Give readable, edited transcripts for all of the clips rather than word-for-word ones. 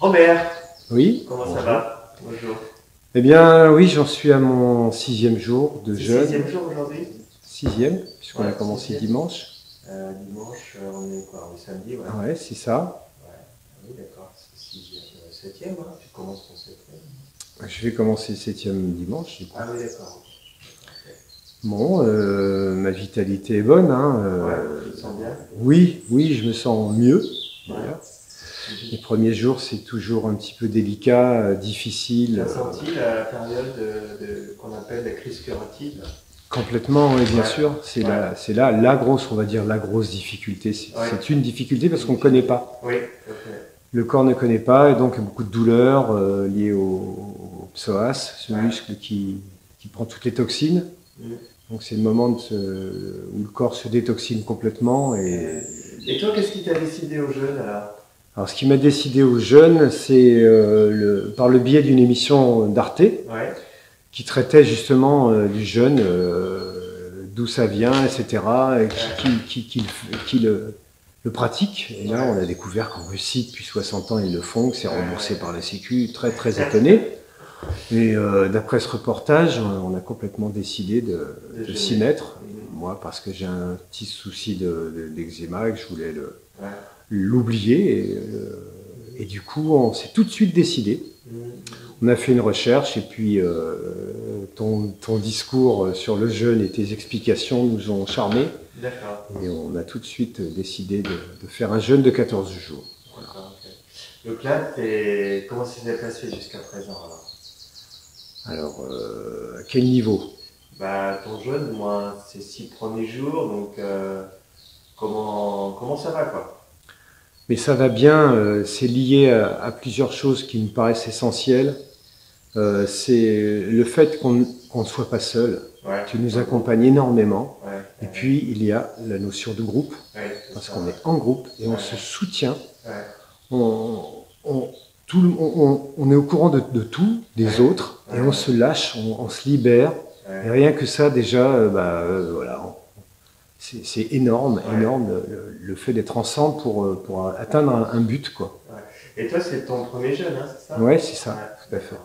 Robert, Oui. comment ça Bonjour. va? Bonjour. Eh bien, oui, j'en suis à mon 6e jour de C'est jeûne. 6e jour aujourd'hui? 6e, puisqu'on Ouais, a commencé 6e. dimanche. Dimanche, on est quoi? On est samedi, ouais. Ouais, c'est ça. Ouais. Ah oui, d'accord, c'est 6e, 7e, hein? Tu commences ton 7e. Je vais commencer le 7e dimanche. Du coup. Ah oui, d'accord. Bon, ma vitalité est bonne. Hein, Ouais, tu te sens bien? oui, oui, je me sens mieux. Ouais. D'ailleurs. Les premiers jours, c'est toujours un petit peu délicat, Tu difficile. as senti la période qu'on appelle la crise curative? Complètement, oui, bien Ouais. sûr. C'est Ouais. là la grosse, on va dire, la grosse difficulté. C'est Ouais. c'est une difficulté parce qu'on ne connaît pas. Oui, ok. Le corps ne connaît pas, et donc beaucoup de douleurs liées au psoas, ce Ouais. muscle qui prend toutes les toxines. Mm. Donc c'est le moment où le corps se détoxine complètement. Et toi, qu'est-ce qui t'a décidé au jeûne alors? Alors ce qui m'a décidé au jeûne, c'est par le biais d'une émission d'Arte Ouais. qui traitait justement du jeûne, d'où ça vient, etc., et qui le pratique. Et là, on a découvert qu'en Russie, depuis 60 ans, ils le font, que c'est remboursé par la Sécu, très très étonné. Et d'après ce reportage, on a complètement décidé de s'y mettre. Moi, parce que j'ai un petit souci d'eczéma et que je voulais l'oublier. Et du coup, on s'est tout de suite décidé. On a fait une recherche et puis ton discours sur le jeûne et tes explications nous ont charmés. D'accord. Et on a tout de suite décidé de faire un jeûne de 14 jours. Voilà. Okay. Donc là, comment ça s'est passé jusqu'à présent Alors, à quel niveau? Bah, ton jeûne, moi, c'est 6 premiers jours, donc comment ça va, quoi? Mais ça va bien, c'est lié à plusieurs choses qui me paraissent essentielles. C'est le fait qu'on ne soit pas seul. Ouais. Tu nous accompagnes énormément. Ouais. Et puis, il y a la notion de groupe, parce qu'on est en groupe et on se soutient. On est au courant de tout, des autres, et on se lâche, on se libère. Et rien que ça, déjà, voilà, c'est énorme, énorme le fait d'être ensemble pour atteindre un but, quoi. Et toi, c'est ton premier jeûne, hein, c'est ça? Ouais, c'est ça, tout à fait.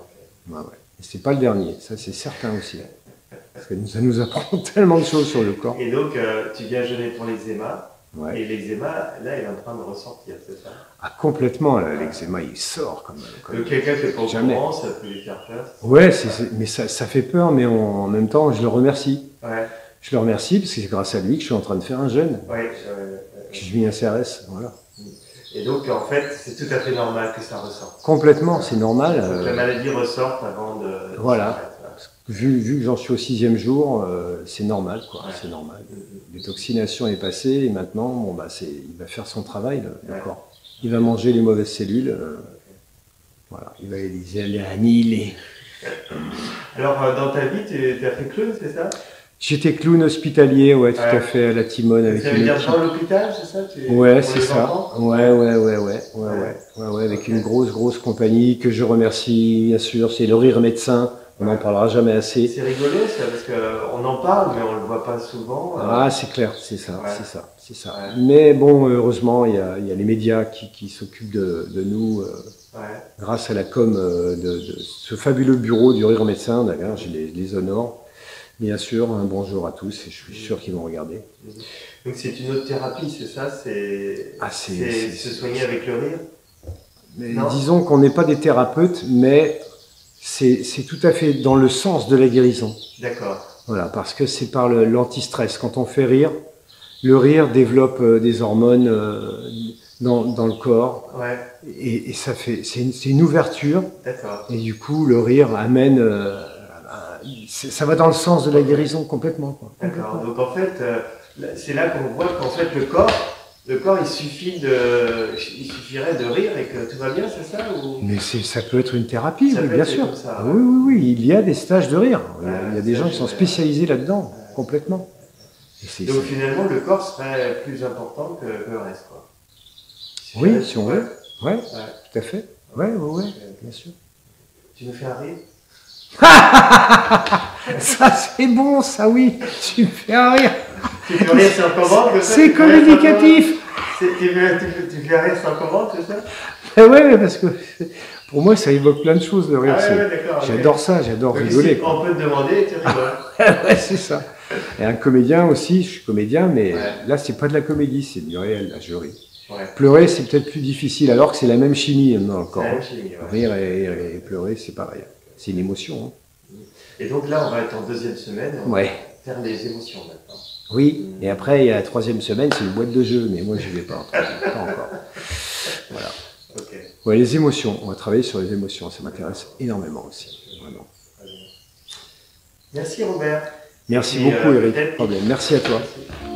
Ouais. Et c'est pas le dernier, ça c'est certain aussi. Parce que ça nous apprend tellement de choses sur le corps. Et donc, tu viens jeûner pour l'eczéma. Ouais. Et l'eczéma, là, il est en train de ressortir, c'est ça? Ah, complètement, l'eczéma, il sort comme donc, quelqu'un qui n'est pas au jamais. courant, ça peut lui faire peur. Ouais, mais ça fait peur, mais en même temps, je le remercie. Ouais. Je le remercie parce que c'est grâce à lui que je suis en train de faire un jeûne. Ouais. Que je vis un CRS, voilà. Et donc, en fait, c'est tout à fait normal que ça ressorte. Complètement, c'est normal. Donc, la maladie ressorte avant de... Voilà. Vu que j'en suis au 6e jour, c'est normal, quoi. Ouais. C'est normal. Détoxination est passée et maintenant, bon, il va faire son travail, le corps. Il va manger les mauvaises cellules. Voilà. Il va les annihiler. Alors, dans ta vie, tu as fait clown, c'est ça? J'étais clown hospitalier, ouais, tout à fait, à la Timone avec une équipe. Ça veut dire dans l'hôpital, c'est ça? Ouais, c'est ça. Ouais, avec une grosse compagnie que je remercie, bien sûr, c'est le Rire Médecin. On n'en parlera jamais assez. C'est rigolo, ça, parce qu'on en parle, mais on ne le voit pas souvent. Ah, c'est clair, c'est ça. Ouais. Mais bon, heureusement, il y a les médias qui s'occupent de nous, grâce à la com de ce fabuleux bureau du Rire Médecin. D'ailleurs, je les honore. Bien sûr, un bonjour à tous, et je suis sûr qu'ils vont regarder. Donc c'est une autre thérapie, c'est ça? C'est se soigner avec le rire? Mais disons qu'on n'est pas des thérapeutes, mais c'est tout à fait dans le sens de la guérison. D'accord. Voilà, parce que c'est par l'anti-stress. Quand on fait rire, le rire développe des hormones dans le corps. Ouais. Et ça fait, c'est une ouverture. D'accord. Et du coup, le rire amène... ça va dans le sens de la guérison complètement. D'accord. Donc en fait, c'est là qu'on voit qu'en fait le corps, il suffirait de rire et que tout va bien, c'est ça ou... Mais ça peut être une thérapie, oui, bien sûr. Ça, oui, il y a des stages de rire. Il y a des gens qui sont spécialisés là-dedans, complètement. Donc finalement, le corps serait plus important que le reste, quoi. Oui, si on veut. Ouais, tout à fait. Ouais, bien sûr. Tu nous fais un rire? Ça c'est bon, ça oui, tu me fais un rire. Tu fais rire sans commande? C'est communicatif. Tu fais rire sans commande, c'est ça? Ouais, parce que pour moi, ça évoque plein de choses, le rire. Ah ouais, d'accord. J'adore ça, j'adore Donc, rigoler. si on peut te demander, tu rigoles. Ouais, c'est ça. Et un comédien aussi, je suis comédien, mais Ouais. là, c'est pas de la comédie, c'est du réel, là, je ris. Ouais. Pleurer, c'est peut-être plus difficile, alors que c'est la même chimie dans le corps. C'est la même chimie, ouais. Rire et pleurer, c'est pareil. C'est une émotion. Et donc là, on va être en deuxième semaine, Hein. on va Ouais. faire des émotions maintenant. Oui, et après, il y a la troisième semaine, c'est une boîte de jeux, mais moi, je vais pas. Pas encore. Voilà. Ok. Ouais, les émotions. On va travailler sur les émotions. Ça m'intéresse énormément aussi. Vraiment. Très bien. Merci Robert. Merci Et, beaucoup, Eric. peut-être- Problème. Merci à toi. Merci.